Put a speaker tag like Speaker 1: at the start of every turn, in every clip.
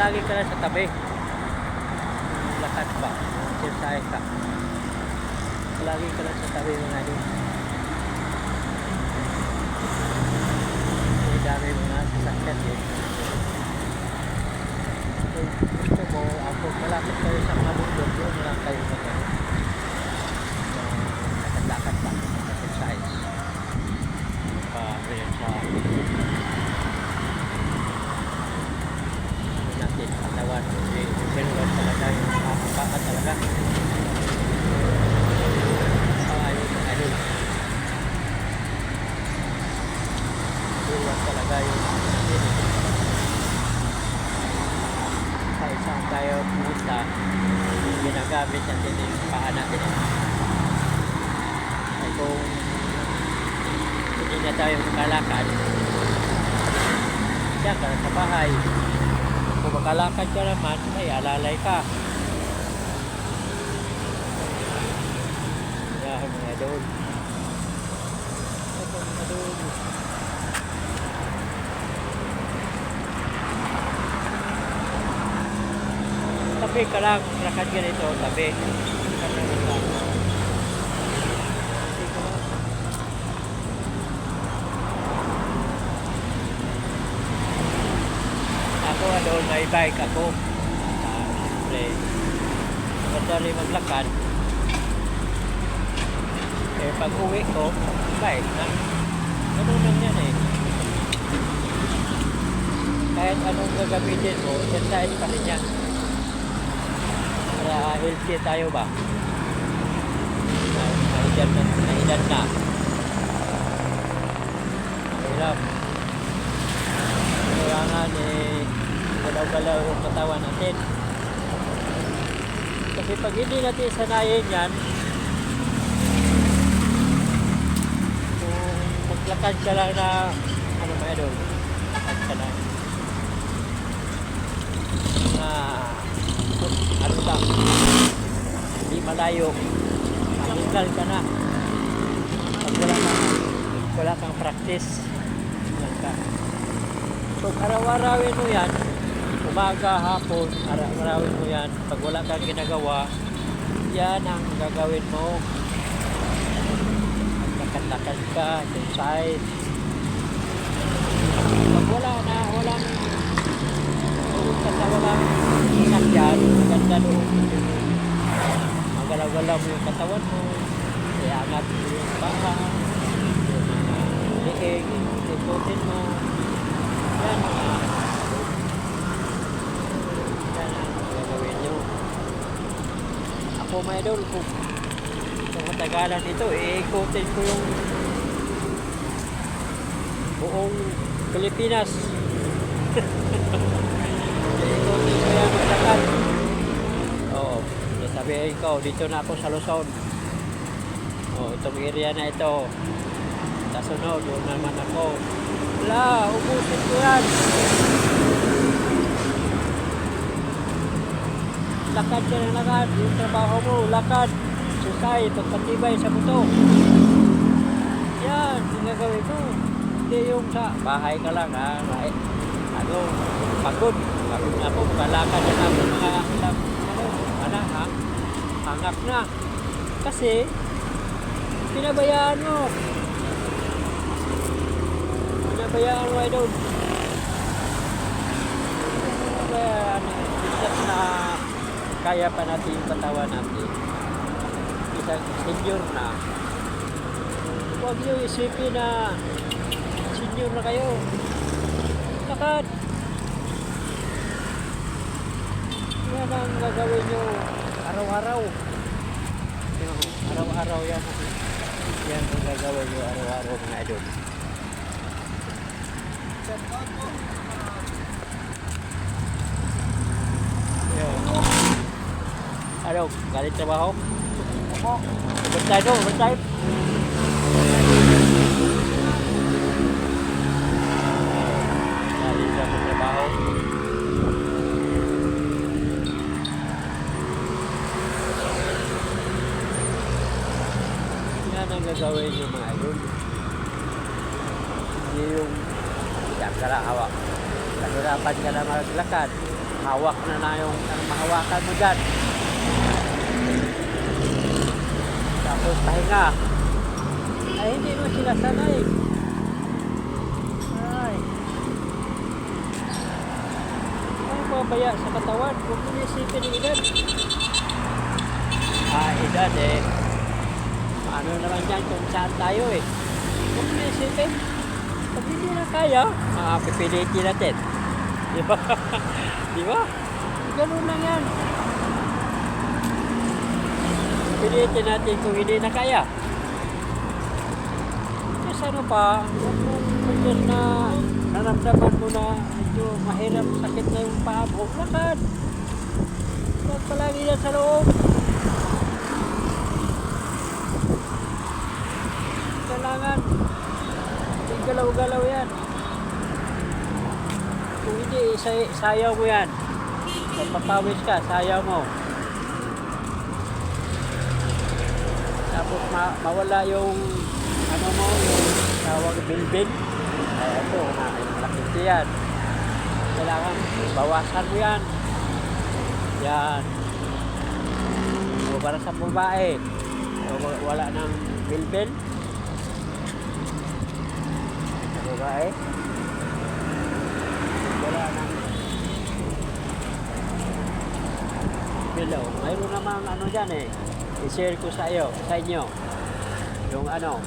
Speaker 1: palagi ka lang sa tabi. Lakad pa, exercise ka. Palagi ka lang sa tabi mga idol. May dami mga sasakyan eh. Kung gusto mo, ako malapit kayo sa mga bundok, doon lang kayo lakad-lakad pa, exercise. Rin sa natin katawan, meron talaga yung kapapaan talaga. Ayun mga idol. Meron talaga yung natin. Sa isang tayo pumunta, ginagamit natin yung paa natin. Ay kung hindi na tayo makalakad, diyan ka sa bahay. Kung makalakad ka naman, ay alalay ka. Yan mga idol. Ito mga idol. Tabi ka lang, lakad ka nito, tabi. Ako doon may bike ako. Siyempre, madali maglakad. Eh pag uwi ko, bike na. Ganun lang yan eh. Kahit anong gagamitin mo, exercise pa rin yan. Para healthy tayo ba? Nahidan na. Mahirap. Kailangan eh galaw-galaw yung katawan natin. Kasi pag hindi natin sanayin yan, kung maglakad ka lang na ano ba idol, lakad ka lang na ano lang, hindi malayo, mahingal ka na pag wala kang practice lang ka. So araw-arawin mo yan, umaga, hapon, araw-arawin mo yan. Pag wala kang ginagawa, yan ang gagawin mo. Lakad-lakad ka, exercise. Pag walang sakyan, maganda doon. Magalaw-galaw mo yung katawan mo, iangat mo yung paa, yung mga liig, ikutin mo. Yan ang gagawin nyo. Ako mga idol, kung matagalan ito, iikutin ko yung buong Pilipinas. Iikutin ko yan maglakad. Oo, sabihin ko, dito na ako sa Luzon. Itong area na ito. Sa sunod, doon naman ako. Wala, ubusin ko yan. Lakad ka ng lakad. Yung trabaho mo, lakad. Susay, pagpatibay sa buto. Yan, yung gagawin mo. Hindi yung sa bahay ka lang ha. Ano, pagod. Pagod na po, makalakad na ako mga ilang, ha? Hangak na. Kasi, pinabayaan mo. Pinabayaan mo idol. Pinabayaan. Isang na kaya pa natin yung katawan natin. Isang senior na. Huwag nyo isipin na senior na kayo. Lakad. Yan ang gagawin nyo araw-araw. Araw-araw yan. Yan ang gagawin nyo araw-araw mga idol. Ano, galit trabaho? Opo. Overtime no, overtime. Galit sa trabaho. Yan ang gagawin yung mga idol. Hindi yung yan, kala hawak. Nahirapan ka na maglakad. Hawak na yung mahawakan mo dyan. Tapos pahinga. Ay, hindi mo sila sanay. Ay. Ay, mabaya sa katawan. Huwag mo isipin yung edad. Edad eh. Ano naman yan kung saan tayo eh. Huwag mo isipin. Pag hindi na kaya, pipilitin natin. Di ba? Di ba? Ganun lang yan. Pipilitin natin kung hindi na kaya. Kasi ano pa, huwag mong na naramdaman mo na medyo mahirap, sakit na yung paa mo. Lakad. Huwag palagi yan sa loob. Kailangan. Hindi galaw-galaw yan. Kung hindi, sayaw mo yan. Magpapawis ka, sayaw mo. Tapos mawala yung ano mo, yung tawag bilbil. Ay, ito, malaki yan. Kailangan bawasan mo yan. Yan. O para sa babae, wala ng bilbil. Sa babae, wala ng bilbil. Mayroon namang ano dyan eh. I-share ko sa inyo. Yung ano,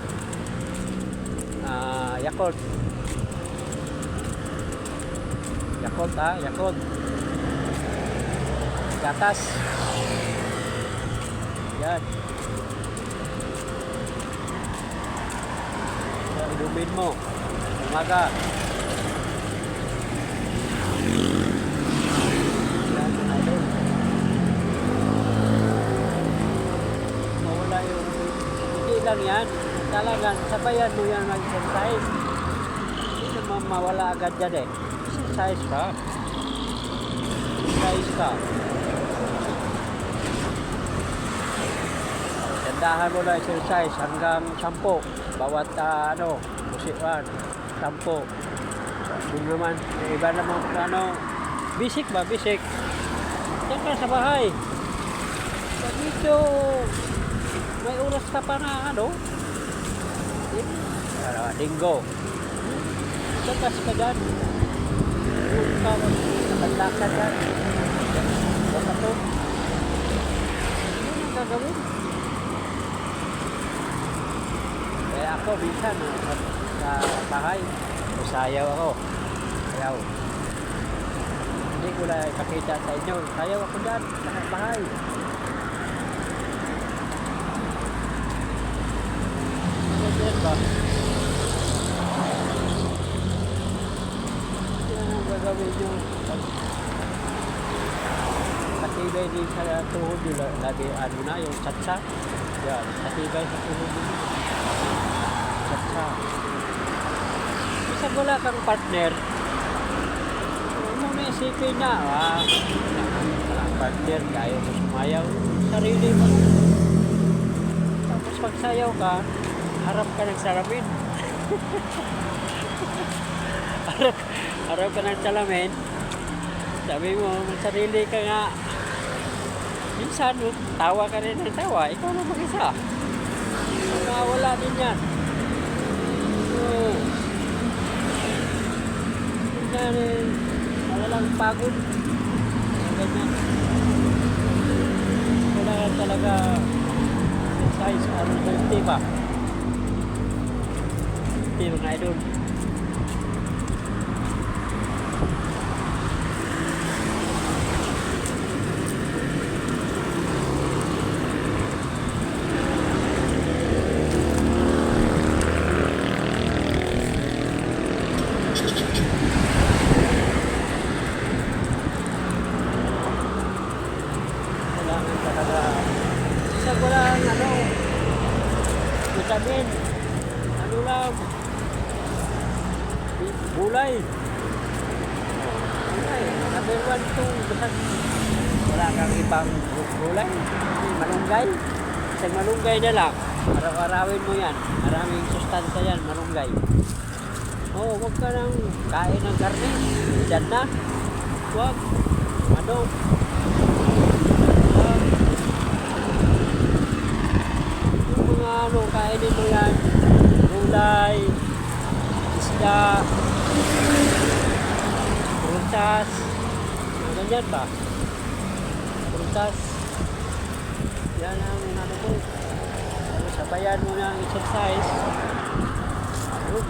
Speaker 1: Yakult. Yakult. Gatas. Yan. Inumin mo. Umaga. Yan, idol. Mawala yung hindi lang yan. Talagang sabayan mo yan mag-exercise. Hindi naman mawala agad yan eh. Exercise ka. Tandahan mo na exercise hanggang 10. Bawat busian, 10. Kung naman, iba naman basic ba? Basic. Yan ka sa bahay. Pag medyo may oras ka pa na linggo. Sakas ka dyan. Huwag ka nakadlakan dyan. Huwag ka to. Yun ang gagawin. Kaya ako minsan sa bahay, sayaw ako. Sayaw. Hindi ko na ipakita sa inyo. Sayaw ako dyan sa bahay. Ano dyan ba? Yan ang gagawin nyo. Katibay din sa tuhod nyo. Lagi yung tsatsa. Yan, katibay sa tuhod nyo. Tsatsa. Isang wala kang partner, huwag mo na isipin na, walang partner, kaya mo sumayaw, sarili mo. Tapos pag sayaw ka, harap ka ng salamin. harap ka ng salamin, sabi mo, sarili ka nga. Minsan, tawa ka rin ng tawa, ikaw na mag-isa. Wala din yan. Walang pagod. Ganyan. Kailangan talaga exercise. Healthy ba? Healthy mga idol. Vitamin. Ano lang? Gulay. Number 1 itong basta wala kang ibang gulay. Malunggay. Isang malunggay na lang. Araw-arawin mo yan. Maraming sustansya yan, malunggay. Oo, huwag ka nang kain ng karne. Diyan na. Huwag. Ano? Ah, yung mga ano, kainin mo yan. Gulay, isda, prutas. Mga ganyan ba? Prutas. Yan ang ano mo. Ano, sabayan mo ng exercise. Ano?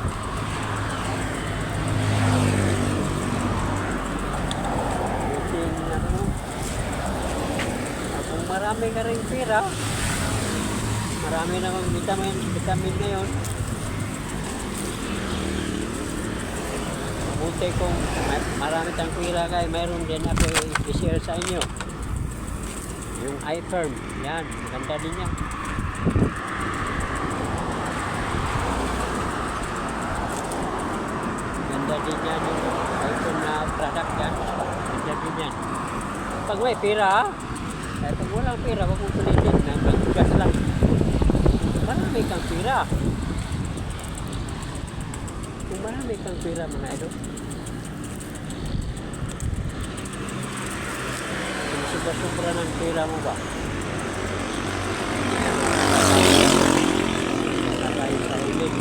Speaker 1: Buting ano mo. Kung marami ka rin pera, marami namang vitamin ngayon. Mabuti kung marami tayong pera kay mayroon din ako i-share sa inyo. Yung iFirm, yan, maganda din yan. Ganda din yan yung iPhone na product yan. Ganda din yan. Pag may pera, eh, pag walang pera, wag mong kulitin na magtugas lang. Marami kang pera. Kung marami kang pera, mga idol, kung sobra-sobra ng pera mo ba, nakakain sa ulit.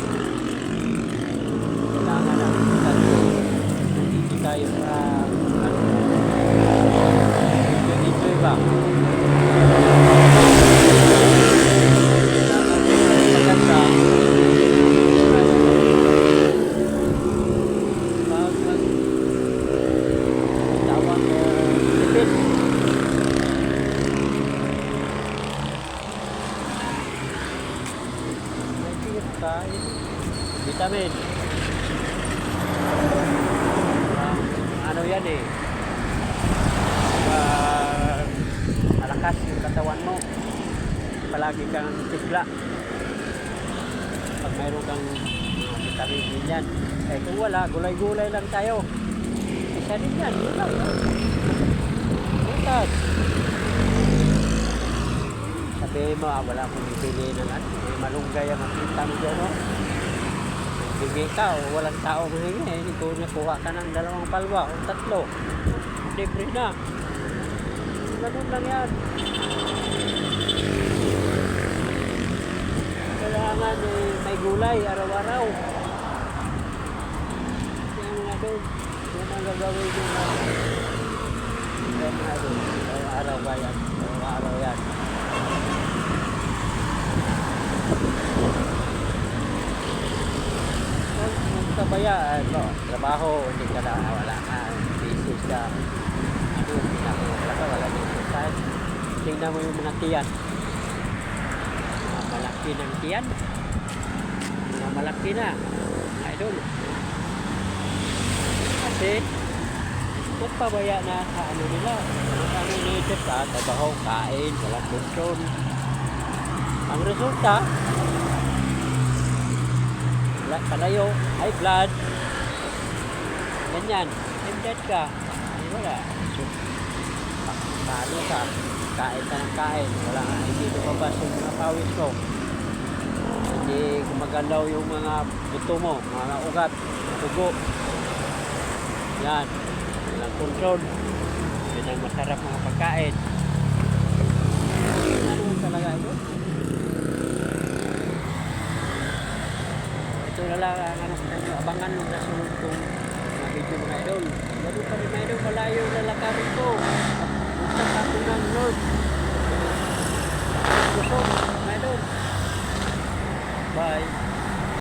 Speaker 1: Kailangan na dito tayo sa enjoy ba? Maganda. Tawag tipid. Kain. Vitamin. Ano yan eh. Malakas yung katawan mo. Palagi kang tigla. Pag mayroon kang vitamin din yan. Eh kung wala, gulay-gulay lang tayo. Isa din yan. Yun lang. Butas. Sabihin mo, wala akong bibili ng ano. May malunggay ang makita mo dyan, no? Bigay ka o walang tao mahingi. Kung nakuha ka ng 2 palwa o 3, libre na. Ganun lang yan. Kailangan may gulay araw-araw. Yan mga doon. Yan ang gagawin yung mga doon. Araw-araw ba yan? Araw-araw yan. Kabaya, trabaho, hindi ka na wala ka, business ka, ano, wala ka exercise. Tingnan mo yung mga tiyan. Malaki ng tiyan. Malaki na. Idol. Kasi, nagpabaya na sa ano nila. Ano nito sa trabaho, kain, walang control. Ang resulta, kalayo, high blood, ganyan, high blood ka, hindi wala. So, talo ka, kain ka ng kain, wala nga, hindi lumabas yung mga pawis mo. Hindi gumagalaw yung mga buto mo, mga ugat, tugo. Yan, walang control. Yan ang masarap mga pagkain. Ano talaga ito? Ito na lang ang ano sa inyo, abangan mo sa sunod kong mga video mga idol. Ganun pa rin mga idol, malayo na lakarin ko.